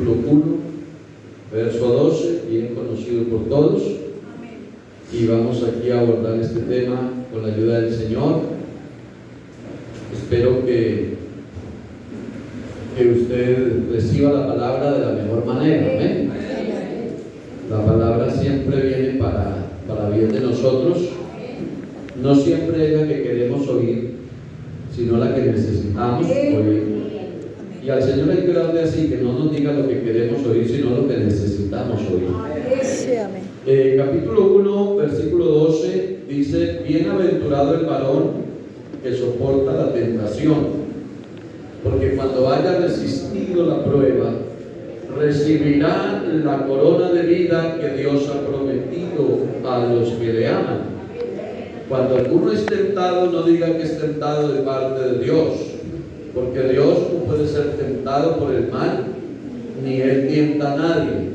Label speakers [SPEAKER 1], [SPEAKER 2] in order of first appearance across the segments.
[SPEAKER 1] capítulo 1, verso 12, bien conocido por todos. Y vamos aquí a abordar este tema con la ayuda del Señor. Espero que usted reciba la palabra de la mejor manera. Amén. La palabra siempre viene para bien de nosotros. No siempre es la que queremos oír, sino la que necesitamos oír. Y al Señor hay que orarle así, que no nos diga lo que queremos oír, sino lo que necesitamos oír. Capítulo 1, versículo 12 dice: bienaventurado el varón que soporta la tentación, porque cuando haya resistido la prueba, recibirá la corona de vida que Dios ha prometido a los que le aman. Cuando alguno es tentado, no diga que es tentado de parte de Dios, porque Dios no puede ser tentado por el mal, ni Él tienta a nadie,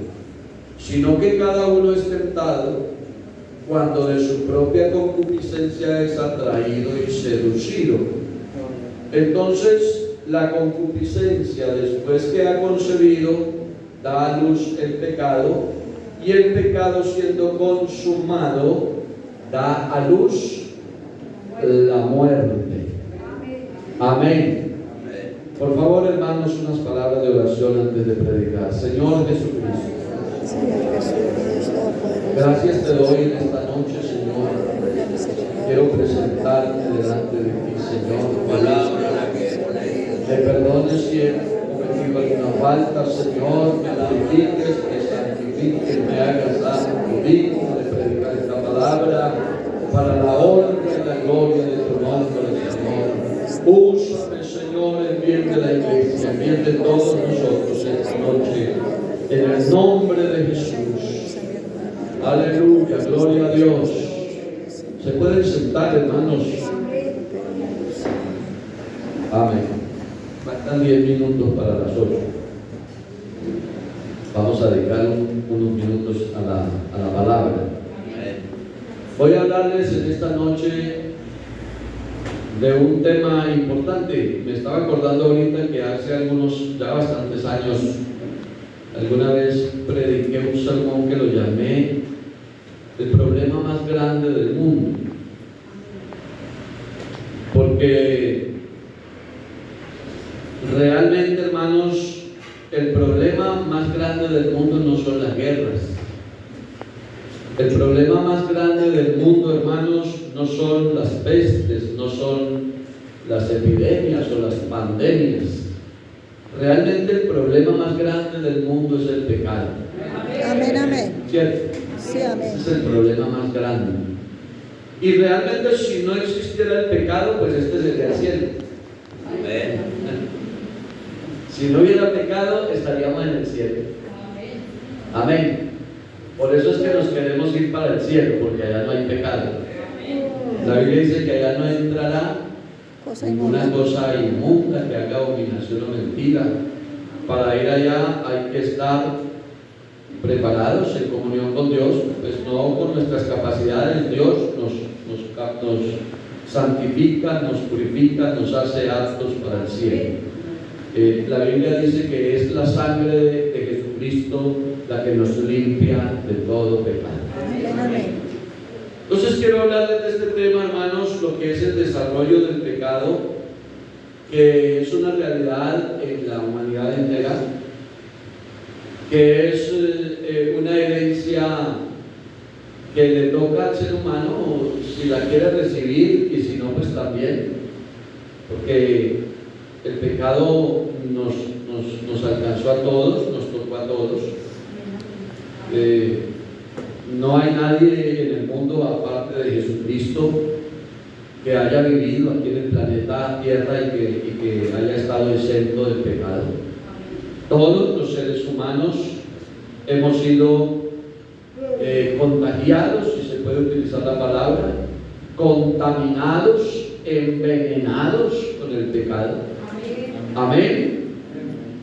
[SPEAKER 1] sino que cada uno es tentado cuando de su propia concupiscencia es atraído y seducido. Entonces, la concupiscencia, después que ha concebido, da a luz el pecado, y el pecado, siendo consumado, da a luz la muerte. Amén. Por favor, hermanos, unas palabras de oración antes de predicar. Señor Jesucristo, gracias te doy en esta noche, Señor. Quiero presentarte delante de ti, Señor. Palabra que me perdones si he cometido alguna falta, Señor. Me purifiques, me santifiques, me hagas santo, digno de predicar esta palabra para la honra y la gloria de tu nombre, Señor. Úsame, Señor, en bien de la iglesia, en bien de todos nosotros esta noche, en el nombre de Jesús. Aleluya, gloria a Dios. Se pueden sentar, hermanos. Amén. Faltan 10 minutos para las 8. Vamos a dedicar unos minutos a la palabra. Voy a hablarles en esta noche de un tema importante. Me estaba acordando ahorita que hace ya bastantes años, alguna vez prediqué un sermón que lo llamé el problema más grande del mundo. Porque realmente, hermanos, el problema más grande del mundo no son las guerras. El problema más grande del mundo, hermanos, no son las pestes, no son las epidemias o las pandemias. Realmente el problema más grande del mundo es el pecado.
[SPEAKER 2] Amén, amén.
[SPEAKER 1] ¿Cierto?
[SPEAKER 2] Sí, amén.
[SPEAKER 1] Ese es el problema más grande. Y realmente, si no existiera el pecado, pues este sería el cielo. Amén. Si no hubiera pecado, estaríamos en el cielo. Amén. Por eso es que nos queremos ir para el cielo, porque allá no hay pecado. La Biblia dice que allá no entrará ninguna cosa inmunda que haga abominación o mentira. Para ir allá hay que estar preparados en comunión con Dios, pues no con nuestras capacidades. Dios nos santifica, nos purifica, nos hace aptos para el cielo. La Biblia dice que es la sangre de Jesucristo la que nos limpia de todo pecado. Entonces quiero hablarles de este tema, hermanos, lo que es el desarrollo del pecado, que es una realidad en la humanidad entera, que es una herencia que le toca al ser humano, si la quiere recibir, y si no, pues también, porque el pecado nos alcanzó a todos, nos tocó a todos. No hay nadie en el mundo, aparte de Jesucristo, que haya vivido aquí en el planeta Tierra y que haya estado exento del pecado. Todos los seres humanos hemos sido contagiados, si se puede utilizar la palabra, contaminados, envenenados con el pecado. Amén.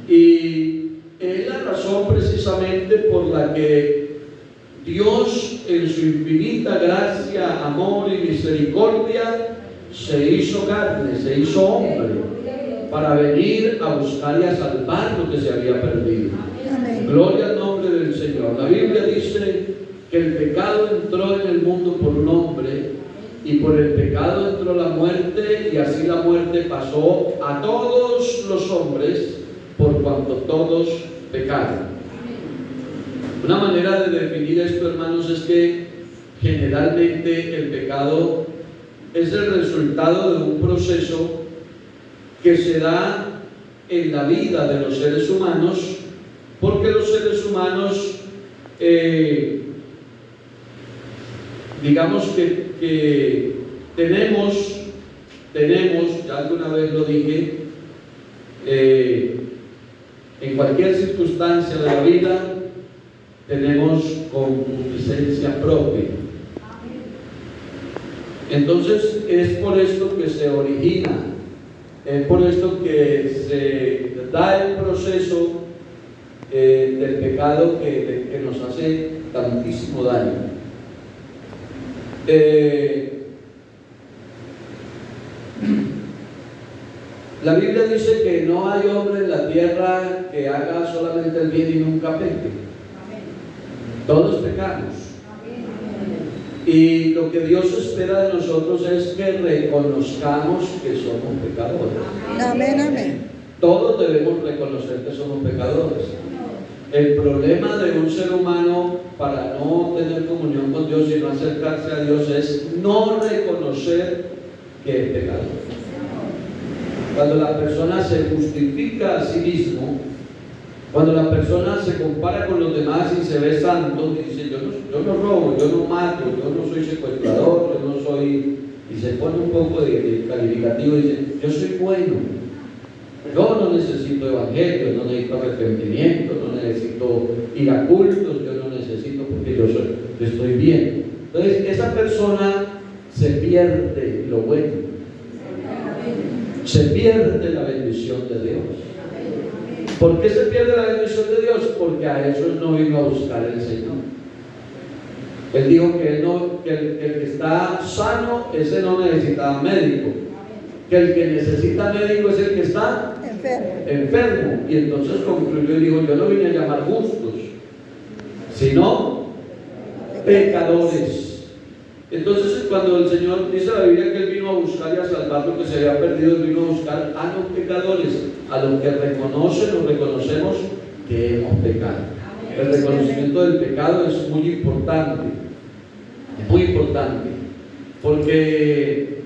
[SPEAKER 1] Y es la razón precisamente por la que Dios, en su infinita gracia, amor y misericordia, se hizo carne, se hizo hombre, para venir a buscar y a salvar lo que se había perdido. entró en el mundo por un hombre, y por el pecado entró la muerte, y así la muerte pasó a todos los hombres, por cuanto todos pecaron. Una manera de definir esto, hermanos, es que generalmente el pecado es el resultado de un proceso que se da en la vida de los seres humanos, porque los seres humanos digamos que tenemos, ya alguna vez lo dije, en cualquier circunstancia de la vida tenemos concupiscencia propia. Entonces es por esto que se origina, es por esto que se da el proceso del pecado que nos hace tantísimo daño. La Biblia dice que no hay hombre en la tierra que haga solamente el bien y nunca peque. Todos pecamos. Y lo que Dios espera de nosotros es que reconozcamos que somos pecadores.
[SPEAKER 2] Amén, amén.
[SPEAKER 1] Todos debemos reconocer que somos pecadores. El problema de un ser humano para no tener comunión con Dios y no acercarse a Dios es no reconocer que es pecador. Cuando la persona se justifica a sí mismo, cuando la persona se compara con los demás y se ve santo y dice yo no robo, yo no mato, yo no soy secuestrador, yo no soy, y se pone un poco de calificativo y dice yo soy bueno, yo no necesito evangelio, no necesito arrepentimiento, no necesito ir a cultos, yo no necesito porque yo estoy bien. Entonces esa persona se pierde lo bueno, se pierde la bendición de Dios. ¿Por qué se pierde la bendición de Dios? Porque a eso no vino a buscar el Señor. Él dijo que el que está sano, ese no necesita médico. Que el que necesita médico es el que está enfermo. Y entonces concluyó y dijo, yo no vine a llamar justos, sino pecadores. Entonces cuando el Señor dice en la Biblia que Él vino a buscar y a salvar lo que se había perdido, Él vino a buscar a los pecadores, a los que reconocen o reconocemos que hemos pecado. El reconocimiento del pecado es muy importante, porque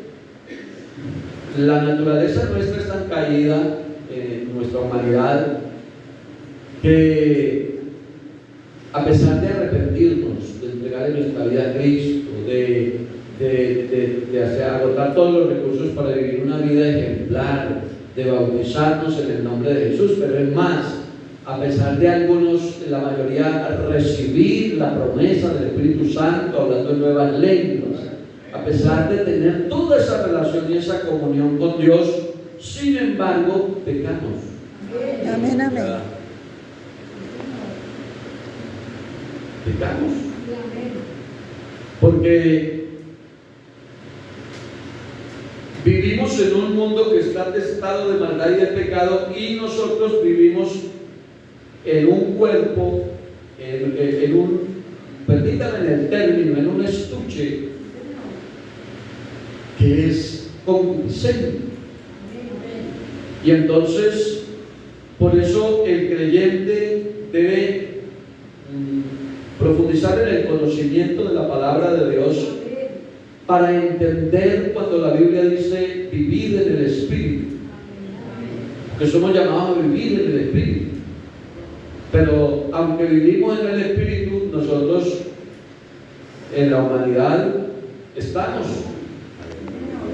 [SPEAKER 1] la naturaleza nuestra es tan caída, nuestra humanidad, que a pesar de arrepentirnos, de entregar en nuestra vida a Cristo, de hacer agotar todos los recursos para vivir una vida ejemplar, de bautizarnos en el nombre de Jesús, pero es más, a pesar de algunos, la mayoría, recibir la promesa del Espíritu Santo, hablando en nuevas lenguas, a pesar de tener toda esa relación y esa comunión con Dios, sin embargo, pecamos.
[SPEAKER 2] Amén, amén.
[SPEAKER 1] Pecamos. Porque vivimos en un mundo que está atestado de maldad y de pecado, y nosotros vivimos en un cuerpo, permítanme el término, en un estuche que es concupiscente. Y entonces, por eso el creyente debe profundizar en el conocimiento de la palabra de Dios para entender cuando la Biblia dice vivir en el Espíritu, que somos llamados a vivir en el Espíritu. Pero aunque vivimos en el Espíritu, nosotros en la humanidad estamos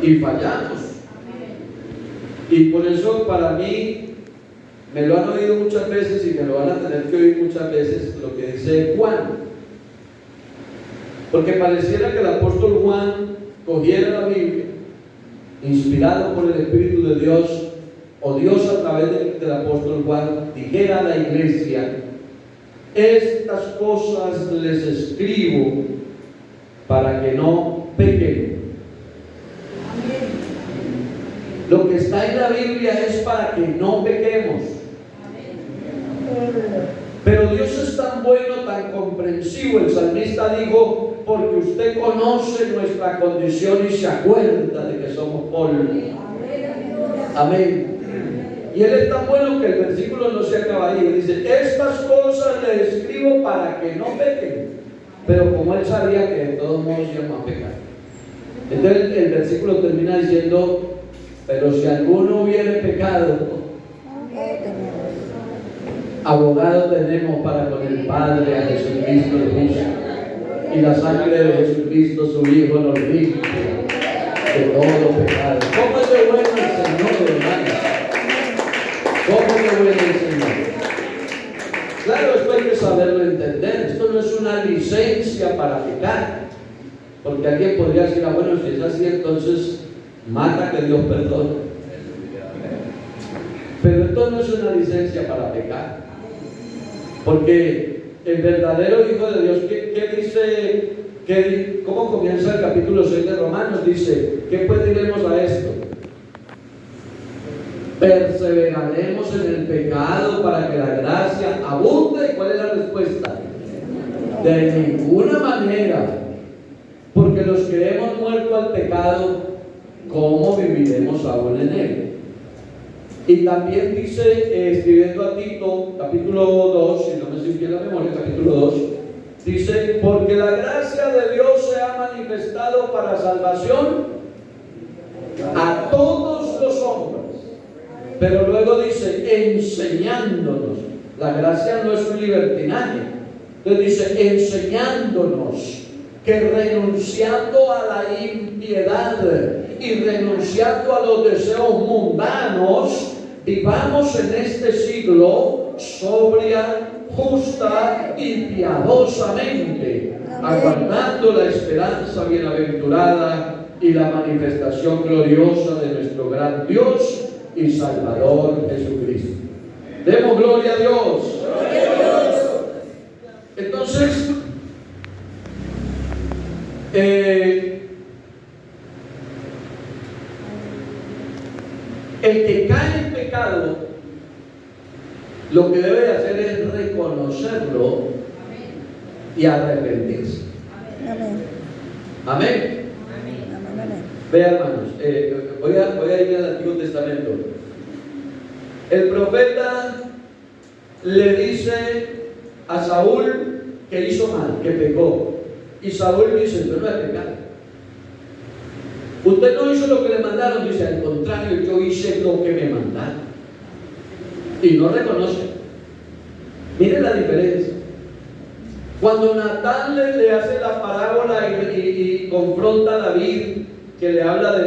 [SPEAKER 1] y fallamos. Y por eso para mí, me lo han oído muchas veces y me lo van a tener que oír muchas veces, lo que dice Juan. Porque pareciera que el apóstol Juan cogiera la Biblia, inspirado por el Espíritu de Dios, o Dios a través del apóstol Juan dijera a la iglesia: estas cosas les escribo para que no pequen. Lo que está en la Biblia es para que no pequemos. Pero Dios es tan bueno, tan comprensivo. El salmista dijo: porque usted conoce nuestra condición y se acuerda de que somos polvo. Amén. Y Él es tan bueno que el versículo no se acaba ahí. Dice, estas cosas les escribo para que no pequen. Pero como Él sabía que de todos modos íbamos a pecar. Entonces el versículo termina diciendo, pero si alguno hubiere pecado, abogado tenemos para con el Padre, a Jesucristo el justo. Y la sangre de Jesucristo, su Hijo, nos limpia de todo pecado. ¿Cómo es de bueno el Señor, hermanos? ¿Cómo es de bueno el Señor? Claro, esto hay que saberlo entender. Esto no es una licencia para pecar. Porque alguien podría decir, bueno, si es así, entonces mata que Dios perdone. Pero esto no es una licencia para pecar. Porque el verdadero Hijo de Dios, ¿qué dice? ¿Cómo comienza el capítulo 6 de Romanos? Dice, ¿qué pues diremos a esto? ¿Perseveraremos en el pecado para que la gracia abunde? ¿Y cuál es la respuesta? De ninguna manera. Porque los que hemos muerto al pecado, ¿cómo viviremos aún en él? Y también dice, escribiendo a Tito, capítulo 2, si no me estoy bien la memoria, capítulo 2, dice, porque la gracia de Dios se ha manifestado para salvación a todos los hombres. Pero luego dice, enseñándonos. La gracia no es un libertinaje. Entonces dice, enseñándonos que renunciando a la impiedad y renunciando a los deseos mundanos, vivamos en este siglo sobria, justa y piadosamente, aguardando la esperanza bienaventurada y la manifestación gloriosa de nuestro gran Dios y Salvador Jesucristo. Demos gloria a Dios. Gloria a Dios. Entonces, el que cae en pecado, lo que debe hacer es reconocerlo y arrepentirse. Amén. Amén. Vean, hermanos, voy a ir al Antiguo Testamento. El profeta le dice a Saúl que hizo mal, que pecó. Y Saúl dice, yo no he pecado. Usted no hizo lo que le mandaron, dice, al contrario, yo hice lo que me mandaron. Y no reconoce. Mire la diferencia. Cuando Natán le hace la parábola y confronta a David, que le habla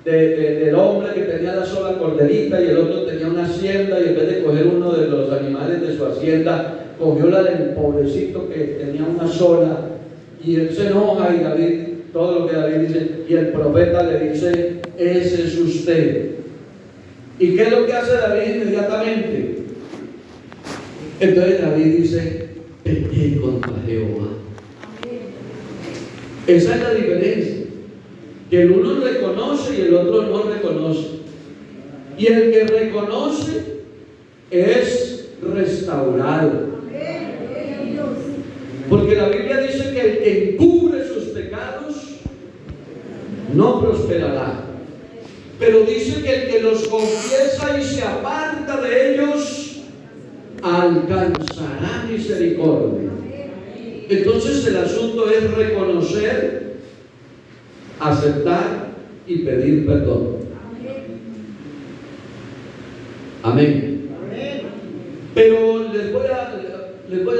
[SPEAKER 1] del hombre que tenía la sola corderita y el otro tenía una hacienda, y en vez de coger uno de los animales de su hacienda, cogió la del pobrecito que tenía una sola, y él se enoja, y David, todo lo que David dice, y el profeta le dice, ese es usted. ¿Y qué es lo que hace David inmediatamente? Entonces David dice, pequé contra Jehová. Esa es la diferencia, que el uno reconoce y el otro no reconoce. Y el que reconoce es restaurado. Porque la Biblia dice que el que encubre sus pecados no prosperará. Pero dice que el que los confiesa y se aparta de ellos alcanzará misericordia. Entonces el asunto es reconocer, aceptar y pedir perdón. Amén. Pero les voy a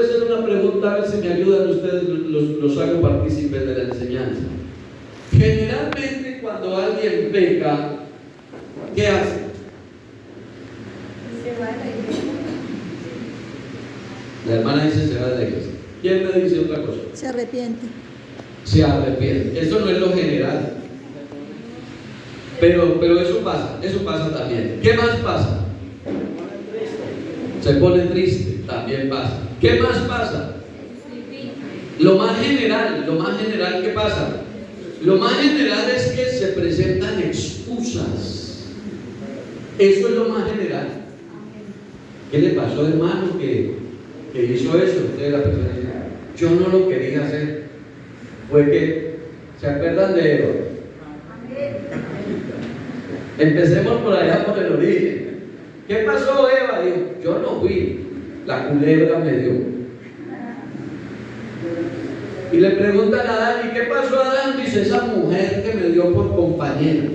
[SPEAKER 1] hacer una pregunta, a ver si me ayudan ustedes, los hago partícipes de la enseñanza. Generalmente cuando alguien peca, ¿qué hace?
[SPEAKER 2] Se va a la iglesia.
[SPEAKER 1] La hermana dice se va de la iglesia. ¿Quién me dice otra cosa?
[SPEAKER 2] Se arrepiente.
[SPEAKER 1] Se arrepiente. Eso no es lo general. Pero eso pasa también. ¿Qué más pasa? Se pone triste, también pasa. ¿Qué más pasa? Lo más general, ¿qué pasa? Lo más general es que se presentan excusas. Eso es lo más general. ¿Qué le pasó, hermano, que hizo eso? Entonces la persona dice, yo no lo quería hacer. fue que, ¿se acuerdan de Eva? Empecemos por allá, por el origen. ¿Qué pasó, Eva? Dijo, yo no fui, la culebra me dio. Y le preguntan a Adán, ¿y qué pasó, Adán? Dice, esa mujer que me dio por compañera.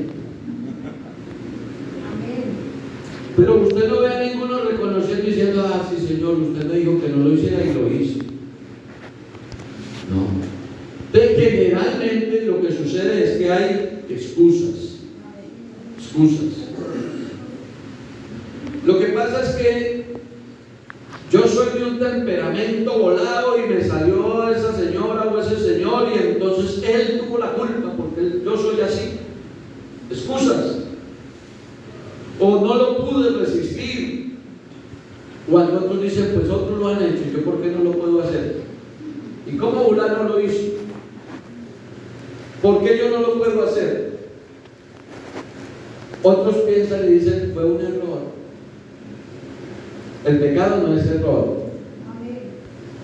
[SPEAKER 1] Pero usted no ve a ninguno reconociendo diciendo, ah, sí, Señor, usted me dijo que no lo hiciera y lo hizo. No. Entonces, generalmente lo que sucede es que hay excusas. Lo que pasa es que yo soy de un temperamento volado y me salió esa señora o ese señor y entonces él tuvo la culpa porque yo soy así. Excusas. O no lo pude resistir. Cuando otros dicen, pues otros lo han hecho, ¿yo por qué no lo puedo hacer? ¿Y cómo fulano lo hizo? ¿Por qué yo no lo puedo hacer? Otros piensan y dicen, fue un error. El pecado no es error.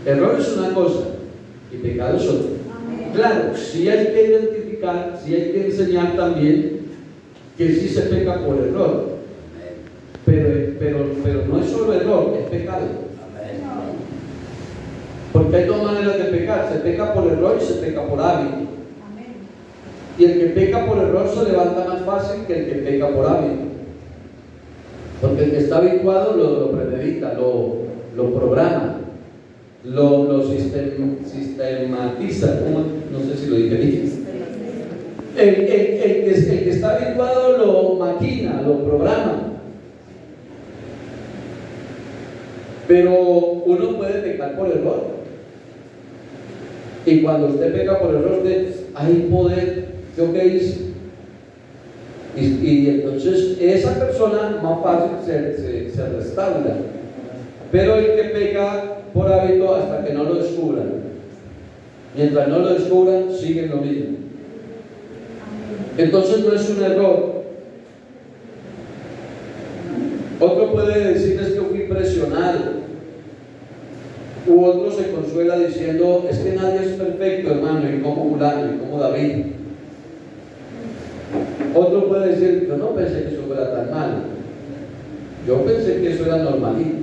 [SPEAKER 1] Error es una cosa y pecado es otra. Claro, sí hay que identificar, sí hay que enseñar también que sí se peca por error. Pero no es solo error, es pecado. Porque hay dos maneras de pecar: se peca por error y se peca por hábito. Y el que peca por error se levanta más fácil que el que peca por hábito. Porque el que está habituado lo premedita, lo programa, lo sistematiza. No sé si lo dije bien. El que está habituado lo maquina, lo programa. Pero uno puede pecar por error. Y cuando usted peca por error, hay poder. ¿Yo qué hice? Y entonces esa persona más fácil se restaura. Pero el que peca por hábito hasta que no lo descubran. Mientras no lo descubran, siguen lo mismo. Entonces no es un error. Otro puede decir, es que fui presionado. U otro se consuela diciendo, es que nadie es perfecto, hermano, y como fulano, y como David. Otro puede decir, yo no pensé que eso fuera tan malo. Yo pensé que eso era normalito.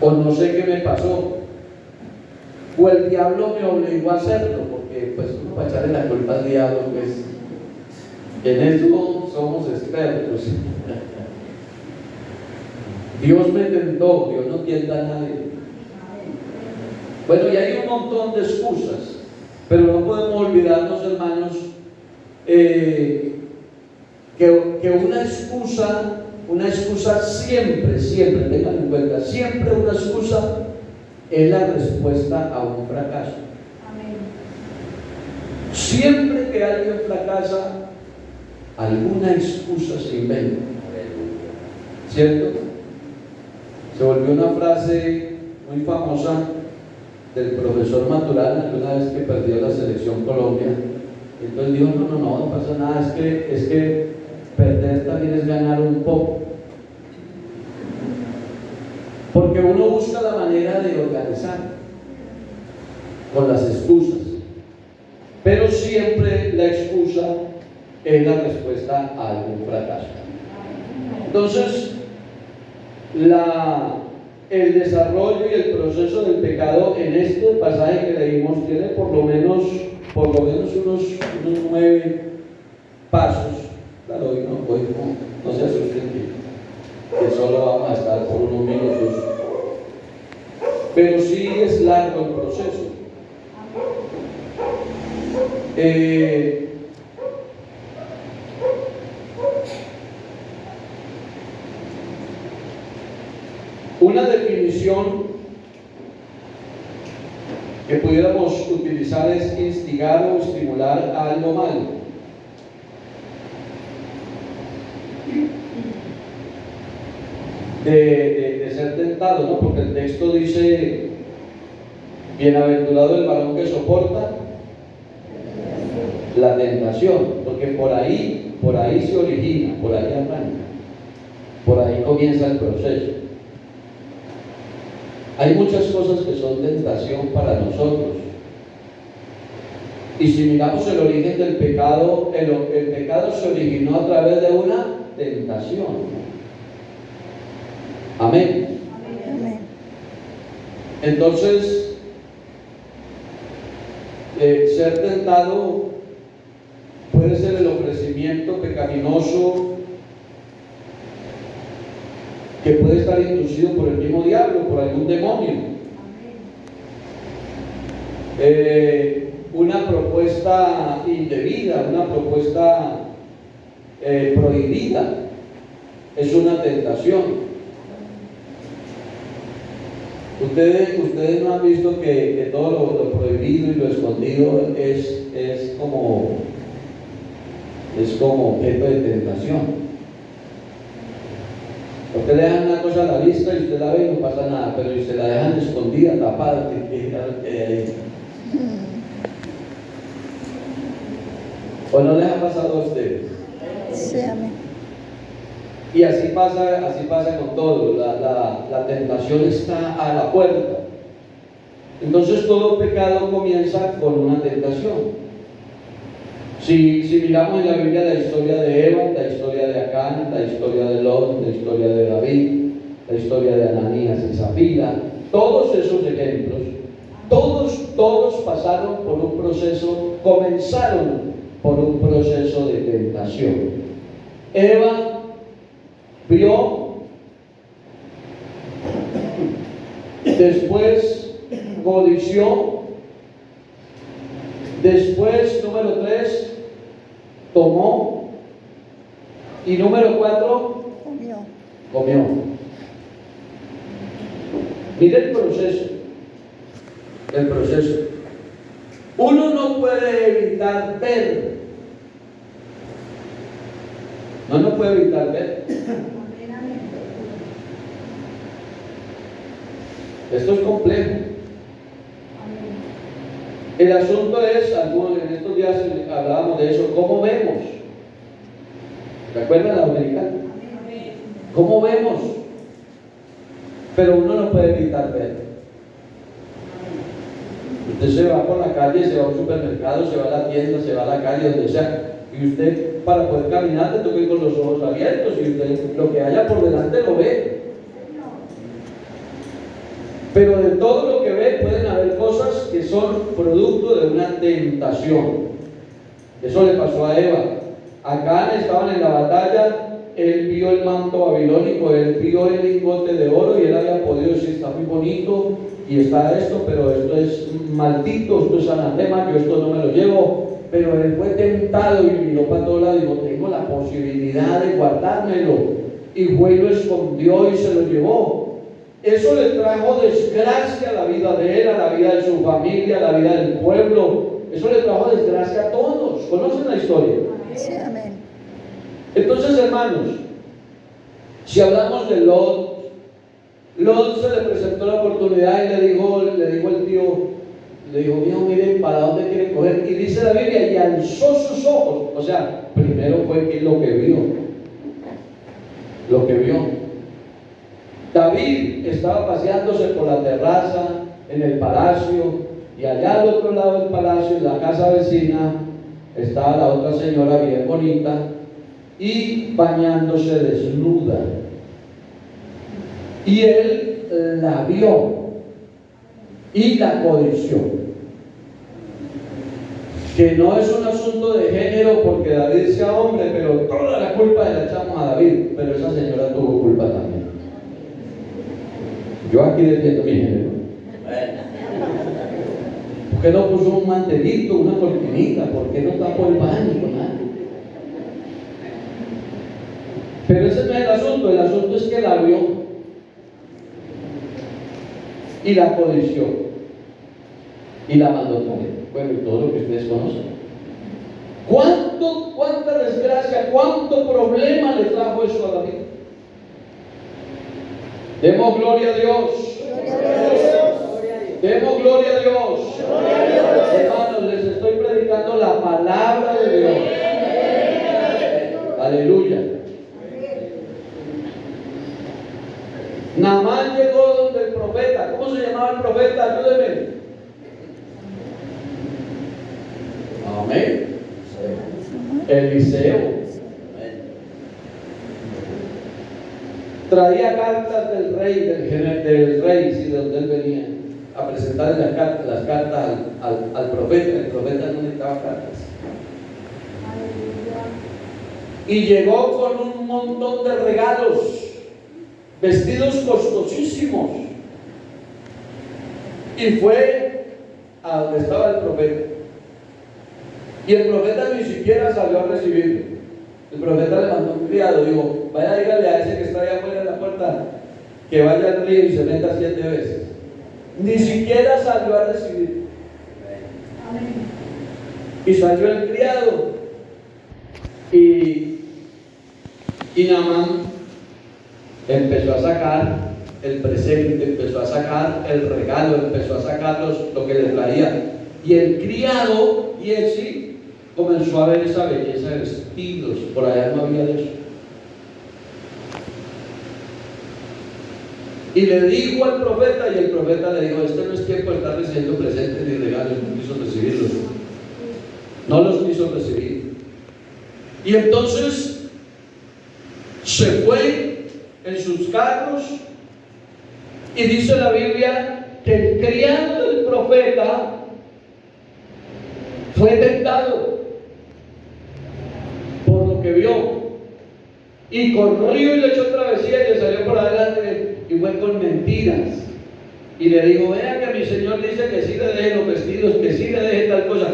[SPEAKER 1] O no sé qué me pasó. O el diablo me obligó a hacerlo, porque pues uno va a echarle la culpa al diablo, pues en eso somos expertos. Dios me tentó, Dios no tienta a nadie. Bueno, y hay un montón de excusas, pero no podemos olvidarnos, hermanos, que una excusa siempre, tengan en cuenta, siempre una excusa es la respuesta a un fracaso. Siempre que alguien fracasa, alguna excusa se inventa. ¿Cierto? Se volvió una frase muy famosa del profesor Maturana, una vez que perdió la selección Colombia. Entonces dijo, no pasa nada, es que perder también es ganar un poco. Porque uno busca la manera de organizar con las excusas, pero siempre la excusa es la respuesta a algún fracaso. Entonces, el desarrollo y el proceso del pecado en este pasaje que leímos tiene por lo menos unos 9 pasos. Claro, hoy no se asusten que solo vamos a estar por unos minutos, pero sí es largo el proceso. Una definición que pudiéramos utilizar es instigar o estimular a algo malo. De ser tentado, ¿no? Porque el texto dice, bienaventurado el varón que soporta la tentación, porque por ahí se origina, por ahí arranca, por ahí comienza el proceso. Hay muchas cosas que son tentación para nosotros, Y si miramos el origen del pecado, el pecado se originó a través de una tentación. Amén.
[SPEAKER 2] Amén.
[SPEAKER 1] Entonces, ser tentado puede ser el ofrecimiento pecaminoso que puede estar inducido por el mismo diablo, por algún demonio. Una propuesta indebida, una propuesta prohibida, es una tentación. Ustedes no han visto que todo lo prohibido y lo escondido es como objeto de tentación. Usted le dejan una cosa a la vista y usted la ve y no pasa nada, pero si se la dejan escondida, tapada, ¿o no les ha pasado a ustedes?
[SPEAKER 2] Sí, amén.
[SPEAKER 1] Y así pasa con todo. La tentación está a la puerta. Entonces todo pecado comienza con una tentación. Si miramos en la Biblia la historia de Eva, la historia de Acán, la historia de Lot, la historia de David, la historia de Ananías y Zafira, todos esos ejemplos, todos pasaron por un proceso, comenzaron por un proceso de tentación. Eva vio, después codició, después, número 3, tomó, y número 4, comió. Mire el proceso. Uno no puede evitar ver. No puede evitar ver. Esto es complejo. El asunto es, en estos días hablábamos de eso, ¿cómo vemos? ¿Recuerdan la dominicana? ¿Cómo vemos? Pero uno no puede evitar ver. Usted se va por la calle, se va a un supermercado, se va a la tienda, se va a la calle, donde sea, y usted para poder caminar te toca ir con los ojos abiertos, y usted lo que haya por delante lo ve. Pero de todo lo que ve pueden haber cosas que son producto de una tentación. Eso le pasó a Eva. Acá estaban en la batalla, él vio el manto babilónico, él vio el lingote de oro y él había podido decir, está muy bonito y está esto, pero esto es maldito, esto es anatema, yo esto no me lo llevo. Pero él fue tentado y miró para todos lados y dijo, tengo la posibilidad de guardármelo. Y fue y lo escondió y se lo llevó. Eso le trajo desgracia a la vida de él, a la vida de su familia, a la vida del pueblo. Eso le trajo desgracia a todos. ¿Conocen la historia?
[SPEAKER 2] Sí, amén.
[SPEAKER 1] Entonces, hermanos, si hablamos de Lot se le presentó la oportunidad y le dijo el tío, hijo, mire, ¿para dónde quiere coger? Y dice la Biblia, y alzó sus ojos. O sea, primero fue que lo que vio. David estaba paseándose por la terraza, en el palacio, y allá al otro lado del palacio, en la casa vecina, estaba la otra señora bien bonita y bañándose desnuda. Y él la vio y la codició. Que no es un asunto de género porque David sea hombre, pero toda la culpa se la echamos a David, pero esa señora tuvo culpa también. Yo aquí defiendo mi género. ¿Por qué no puso un mantelito, una cortinita? ¿Por qué no tapó el baño con algo? Pero ese no es el asunto es que la vio y la codició y la mandó también. Bueno, y todo lo que ustedes conocen. ¿Cuánta desgracia, cuánto problema le trajo eso a David? Demos gloria a Dios. Demos gloria a Dios. Hermanos, les estoy predicando la palabra de Dios. Aleluya. Naamán llegó donde el profeta. ¿Cómo se llamaba el profeta? Ayúdenme. Eliseo. Traía cartas del rey, del rey, sí, de donde él venía, a presentarle las cartas al profeta. El profeta no necesitaba cartas. Y llegó con un montón de regalos, vestidos costosísimos. Y fue a donde estaba el profeta. Y el profeta ni siquiera salió a recibirlo. El profeta le mandó un criado, dijo: vaya, dígale a ese que está allá afuera de la puerta que vaya al río y se meta 7 veces. Ni siquiera salió a recibirlo. Y salió el criado. Y Naamán empezó a sacar el presente, empezó a sacar el regalo, empezó a sacar lo que le traía. Y el criado, Giezi, comenzó a ver esa belleza de vestidos. Por allá no había de eso. Y le dijo al profeta, y el profeta le dijo: este no es tiempo de estar recibiendo presentes ni regalos. No quiso recibirlos. No los quiso recibir. Y entonces se fue en sus carros, y dice la Biblia que el criado del profeta fue tentado por lo que vio, y corrió y le echó travesía y le salió por adelante y fue con mentiras y le dijo: vea que mi señor dice que sí le deje los vestidos, que sí le deje tal cosa,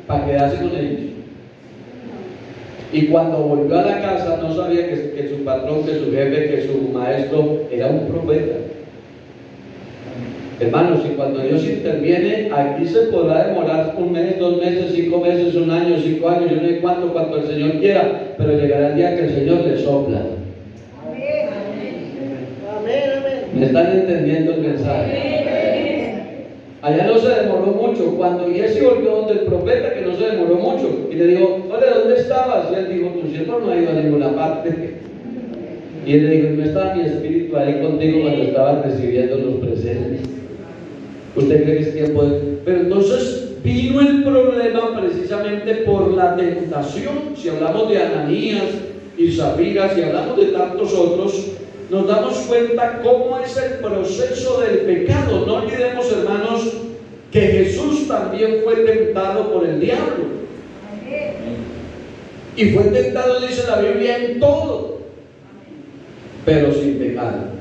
[SPEAKER 1] para quedarse con ellos. Y cuando volvió a la casa no sabía que su patrón, que su jefe, que su maestro era un profeta. Hermanos, y cuando Dios interviene, aquí se podrá demorar 1 mes, 2 meses, 5 meses, 1 año, 5 años, yo no sé cuánto el Señor quiera, pero llegará el día que el Señor le sopla.
[SPEAKER 3] Amén.
[SPEAKER 1] ¿Me están entendiendo el mensaje? Allá no se demoró mucho. Cuando Giezi volvió donde el profeta, que no se demoró mucho, y le dijo: oye, ¿dónde estabas? Y él dijo: tu siervo no ha ido a ninguna parte. Y él le dijo: no estaba mi espíritu ahí contigo cuando estabas recibiendo los presentes. ¿Usted cree que es tiempo de...? Pero entonces vino el problema precisamente por la tentación. Si hablamos de Ananías y Zafira, si hablamos de tantos otros, nos damos cuenta cómo es el proceso del pecado. No olvidemos, hermanos, que Jesús también fue tentado por el diablo. Y fue tentado, dice la Biblia, en todo, pero sin pecado.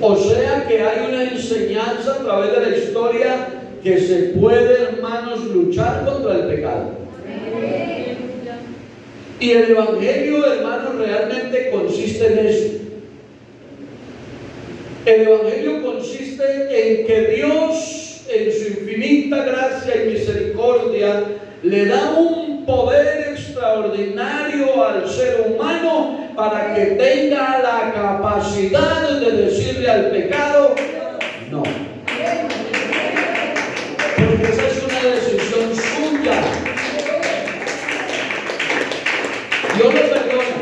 [SPEAKER 1] O sea que hay una enseñanza a través de la historia que se puede, hermanos, luchar contra el pecado. Y el Evangelio, hermanos, realmente consiste en eso. El Evangelio consiste en que Dios, en su infinita gracia y misericordia, le da un poder extraordinario al ser humano para que tenga la capacidad de decirle al pecado no. Porque esa es una decisión suya. Dios lo perdona.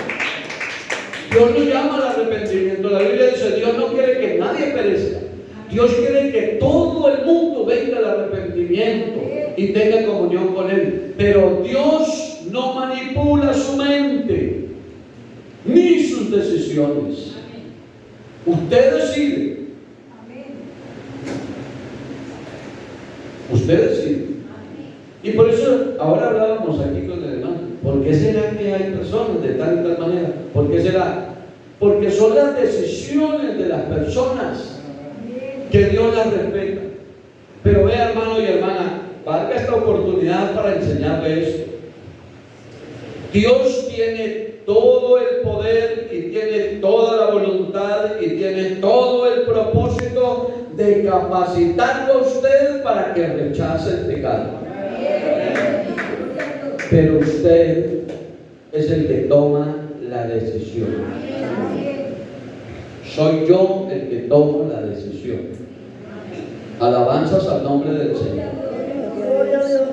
[SPEAKER 1] Dios lo llama al arrepentimiento. La Biblia dice: Dios no quiere que nadie perezca. Dios quiere que todo el mundo venga al arrepentimiento y tenga comunión con Él. Pero Dios no manipula su mente ni sus decisiones. Usted decide. Usted decide. Y por eso ahora hablábamos aquí con el hermano: ¿por qué será que hay personas de tal y tal manera? ¿Por qué será? Porque son las decisiones de las personas que Dios las respeta. Pero vea, hermano y hermana, valga esta oportunidad para enseñarle esto. Dios tiene todo el poder y tiene toda la voluntad y tiene todo el propósito de capacitarlo a usted para que rechace el pecado. Pero usted es el que toma la decisión. Soy yo el que tomo la decisión. Alabanzas al nombre del Señor.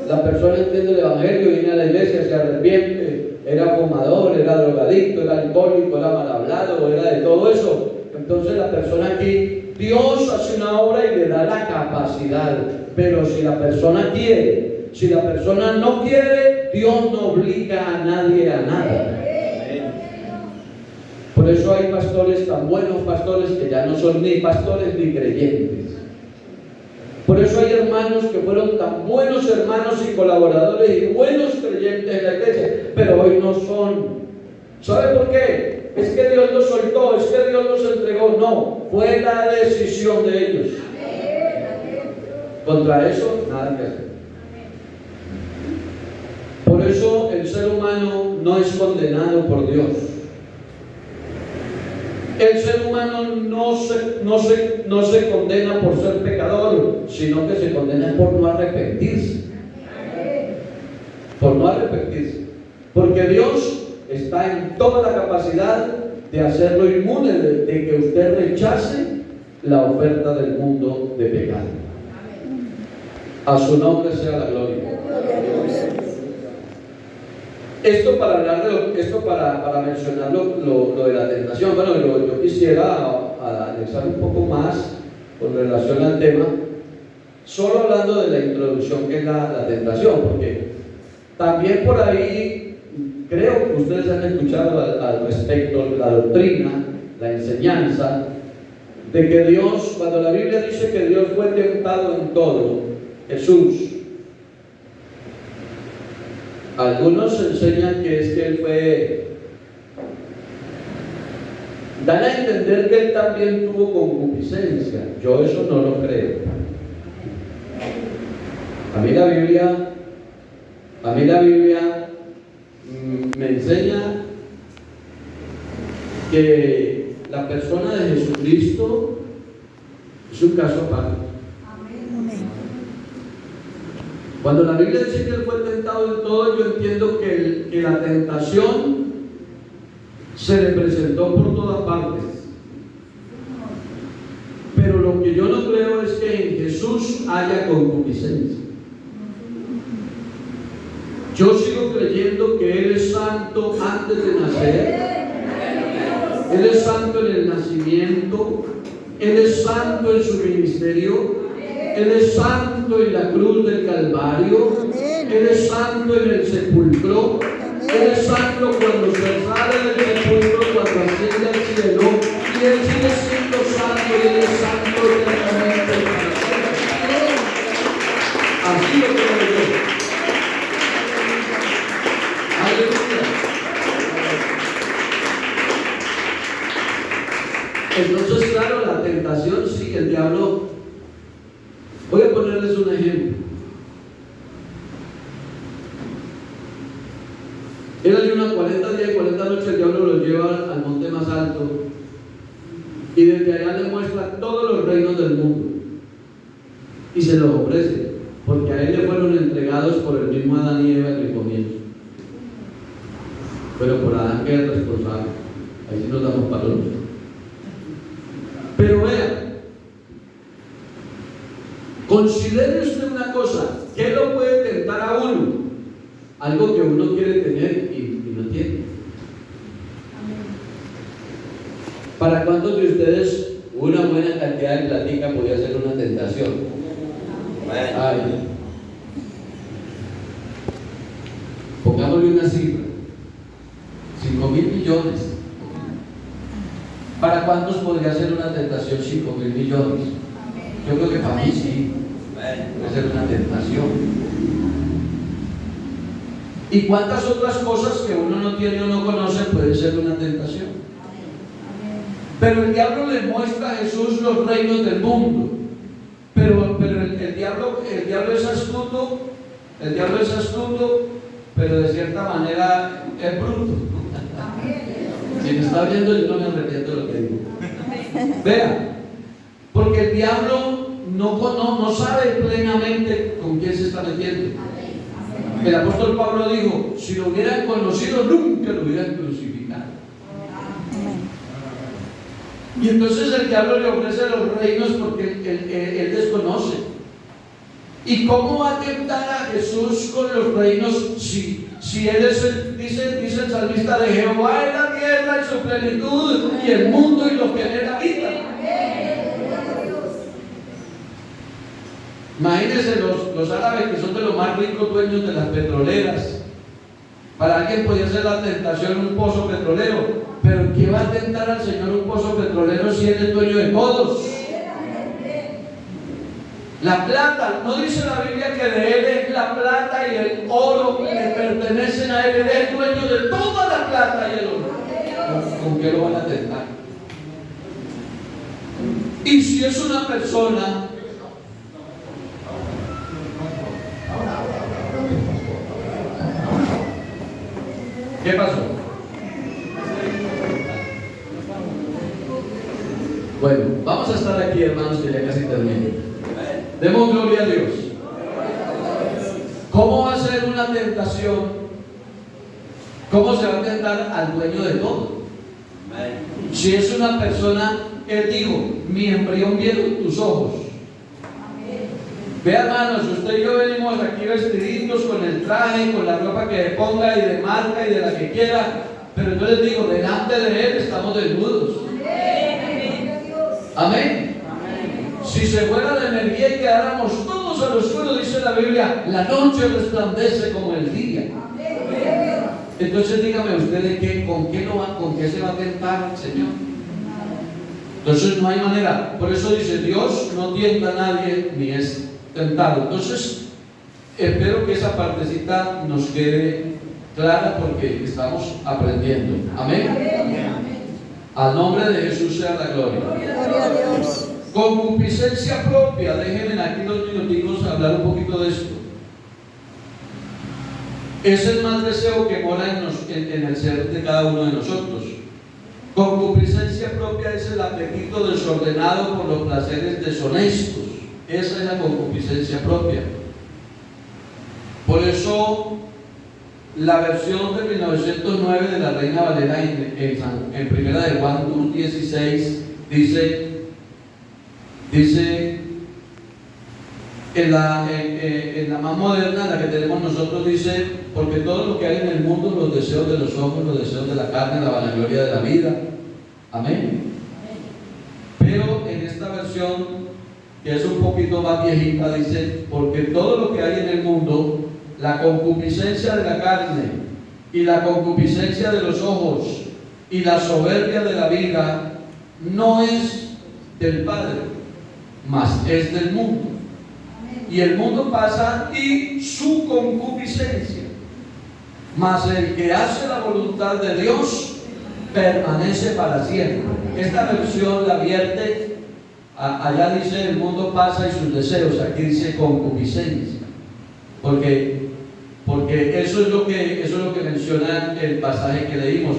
[SPEAKER 1] La persona entiende el Evangelio, viene a la iglesia, se arrepiente, era fumador, era drogadicto, era alcohólico, era mal hablado, era de todo eso. Entonces la persona aquí, Dios hace una obra y le da la capacidad. Pero si la persona quiere Si la persona no quiere, Dios no obliga a nadie a nada. Por eso hay pastores tan buenos, pastores que ya no son ni pastores ni creyentes. Por eso hay hermanos que fueron tan buenos hermanos y colaboradores y buenos creyentes en la iglesia, pero hoy no son. ¿Sabe por qué? Es que Dios los soltó, es que Dios los entregó. No, fue la decisión de ellos. Contra eso, nada que hacer. Por eso el ser humano no es condenado por Dios. El ser humano no se condena por ser pecador, sino que se condena por no arrepentirse. Por no arrepentirse. Porque Dios está en toda la capacidad de hacerlo inmune, de que usted rechace la oferta del mundo de pecado. A su nombre sea la gloria. Esto para hablar para mencionar lo de la tentación. Bueno, yo quisiera anexar un poco más con relación al tema, solo hablando de la introducción que es la tentación, porque también por ahí creo que ustedes han escuchado al respecto la doctrina, la enseñanza de que Dios, cuando la Biblia dice que Dios fue tentado en todo, Jesús, algunos enseñan que es que Él fue, dan a entender que Él también tuvo concupiscencia. Yo eso no lo creo. A mí la Biblia me enseña que la persona de Jesucristo es un caso aparte. Cuando la Biblia dice que Él fue tentado en todo, yo entiendo que la tentación se le presentó por todas partes. Pero lo que yo no creo es que en Jesús haya concupiscencia. Yo sigo creyendo que Él es santo antes de nacer. Él es santo en el nacimiento. Él es santo en su ministerio. Él es santo en la cruz del Calvario. Él es santo en el sepulcro. Él es santo cuando se sale del sepulcro, cuando asciende al cielo. Y Él sigue siendo santo y Él es santo eternamente para siempre. Así lo creo yo. Aleluya. Entonces, claro, la tentación, sí, el diablo. Voy a ponerles un ejemplo. Él ayuna 40 días y 40 noches, el diablo lo lleva al monte más alto y desde allá le muestra todos los reinos del mundo y se los ofrece, porque a él le fueron entregados por el mismo Adán y Eva en el comienzo. Pero por Adán, que es responsable, ahí sí nos damos palos. Pero vean, considere usted una cosa, ¿qué lo puede tentar a uno? Algo que uno quiere tener y no tiene. ¿Para cuántos de ustedes una buena cantidad de platica podría ser una tentación? Ay. Pongámosle una cifra: 5.000 millones. ¿Para cuántos podría ser una tentación 5.000 millones? Yo creo que para mí sí, puede ser una tentación. ¿Y cuántas otras cosas que uno no tiene o no conoce pueden ser una tentación? Pero el diablo le muestra a Jesús los reinos del mundo. Pero el diablo es astuto, pero de cierta manera es bruto. Si me está viendo, yo no me arrepiento de lo que digo. Vea, porque el diablo no sabe plenamente con quién se está metiendo. El apóstol Pablo dijo: si lo hubieran conocido, nunca lo hubieran crucificado. Y entonces el diablo le ofrece los reinos porque él desconoce. ¿Y cómo va a tentar a Jesús con los reinos si él es dice el salmista: de Jehová es la tierra y su plenitud, y el mundo y los que en él habitan? Imagínense los árabes, que son de los más ricos dueños de las petroleras. Para alguien podría ser la tentación un pozo petrolero, pero ¿qué va a tentar al Señor un pozo petrolero si Él es dueño de todos? La plata, no dice la Biblia que de Él es la plata y el oro que le pertenecen a Él. Él es dueño de toda la plata y el oro. ¿Con qué lo van a tentar? Y si es una persona ¿qué pasó? Bueno, vamos a estar aquí, hermanos, que ya casi termino. Demos gloria a Dios. ¿Cómo va a ser una tentación? ¿Cómo se va a tentar al dueño de todo? Si es una persona, Él dijo, mi embrión vieron tus ojos. Ve, hermanos, usted y yo venimos aquí vestiditos con el traje, con la ropa que le ponga y de marca y de la que quiera, pero yo les digo, delante de Él estamos desnudos. Amén. Si se fuera la energía y quedáramos todos al oscuro, dice la Biblia, la noche resplandece como el día. Entonces dígame usted de qué, con qué se va a tentar el Señor. Entonces no hay manera. Por eso dice, Dios no tienta a nadie ni es tentado. Entonces espero que esa partecita nos quede clara porque estamos aprendiendo. Amén. Al nombre de Jesús sea la gloria.
[SPEAKER 2] Gloria a Dios.
[SPEAKER 1] Concupiscencia propia. Déjenme aquí 2 minuticos hablar un poquito de esto. Es el mal deseo que mora en el ser de cada uno de nosotros. Concupiscencia propia es el apetito desordenado por los placeres deshonestos. Esa es la concupiscencia propia. Por eso la versión de 1909 de la Reina Valera en primera de Juan 1:16 dice en la más moderna, la que tenemos nosotros, dice, porque todo lo que hay en el mundo, los deseos de los ojos, los deseos de la carne, la vanagloria de la vida. Amén. Pero en esta versión, que es un poquito más viejita, dice, porque todo lo que hay en el mundo, la concupiscencia de la carne y la concupiscencia de los ojos y la soberbia de la vida, no es del Padre, mas es del mundo. Y el mundo pasa y su concupiscencia, mas el que hace la voluntad de Dios permanece para siempre. Esta versión la vierte, allá dice el mundo pasa y sus deseos, aquí dice concupiscencia, porque eso es lo que menciona el pasaje que leímos.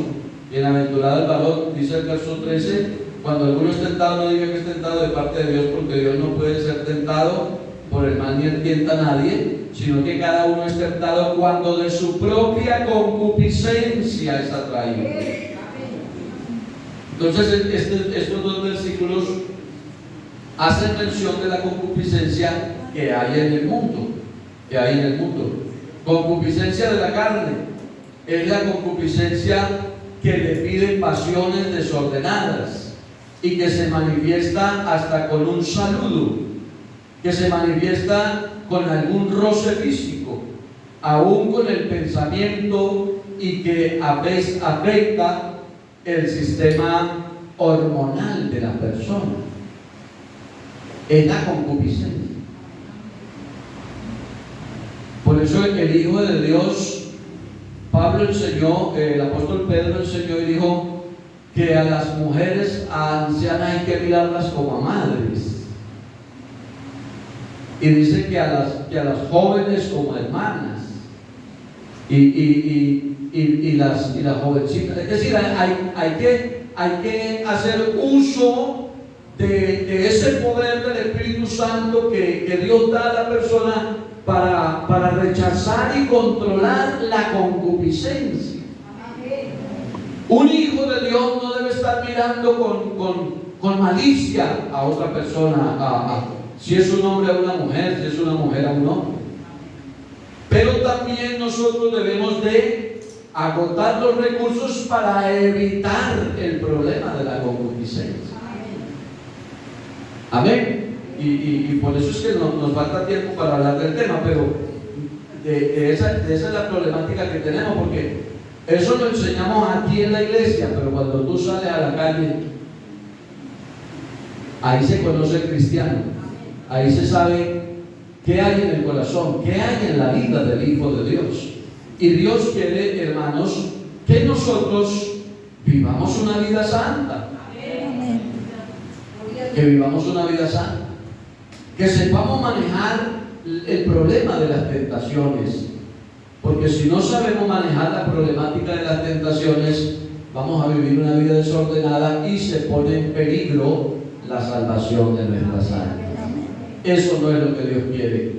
[SPEAKER 1] Bienaventurado el varón, dice el verso 13, cuando alguno es tentado, no diga que es tentado de parte de Dios, porque Dios no puede ser tentado por el mal ni tienta a nadie, sino que cada uno es tentado cuando de su propia concupiscencia es atraído. Entonces estos 2 versículos hacen mención de la concupiscencia que hay en el mundo, Concupiscencia de la carne es la concupiscencia que le pide pasiones desordenadas y que se manifiesta hasta con un saludo, que se manifiesta con algún roce físico, aún con el pensamiento, y que a veces afecta el sistema hormonal de la persona. Es la concupiscencia. Por eso el Hijo de Dios, Pablo enseñó, el apóstol Pedro enseñó y dijo que a las mujeres ancianas hay que mirarlas como a madres. Y dice que a las jóvenes como hermanas. Y las jovencitas. Es decir, hay que hacer uso de ese poder del Espíritu Santo que Dios da a la persona para rechazar y controlar la concupiscencia. Un hijo de Dios no debe estar mirando con malicia a otra persona, si es un hombre a una mujer, si es una mujer a un hombre. Pero también nosotros debemos de agotar los recursos para evitar el problema de la concupiscencia. Amén. y por eso es que nos falta tiempo para hablar del tema, pero esa es la problemática que tenemos, porque eso lo enseñamos aquí en la iglesia, pero cuando tú sales a la calle, ahí se conoce el cristiano, ahí se sabe qué hay en el corazón, qué hay en la vida del Hijo de Dios. Y Dios quiere, hermanos, que nosotros vivamos una vida santa.
[SPEAKER 2] Amén.
[SPEAKER 1] Que vivamos una vida santa. Que sepamos manejar el problema de las tentaciones. Porque si no sabemos manejar la problemática de las tentaciones, vamos a vivir una vida desordenada y se pone en peligro la salvación de nuestras almas. Eso no es lo que Dios quiere.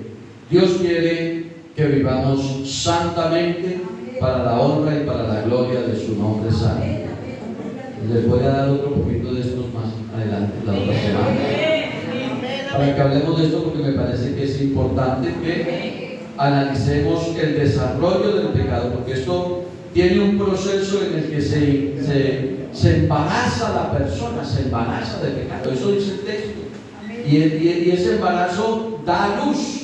[SPEAKER 1] Dios quiere que vivamos santamente para la honra y para la gloria de su nombre santo. Les voy a dar otro poquito de estos más adelante, la otra semana, para que hablemos de esto, porque me parece que es importante que analicemos el desarrollo del pecado, porque esto tiene un proceso en el que se embaraza la persona, se embaraza de pecado. Eso dice el texto. Y ese embarazo da a luz.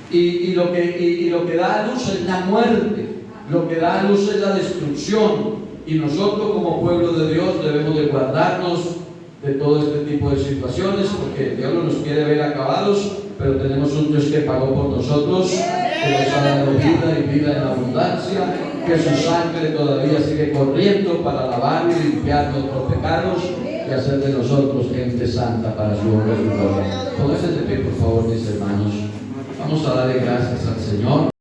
[SPEAKER 1] Y lo que da a luz es la muerte. Lo que da a luz es la destrucción. Y nosotros como pueblo de Dios debemos de guardarnos de todo este tipo de situaciones, porque Dios no nos quiere ver acabados, pero tenemos un Dios que pagó por nosotros, que nos ha dado vida y vida en abundancia, que su sangre todavía sigue corriendo para lavar y limpiar nuestros pecados y hacer de nosotros gente santa para su honra y su gloria. Pónganse de pie, por favor, mis hermanos. Vamos a darle gracias al Señor.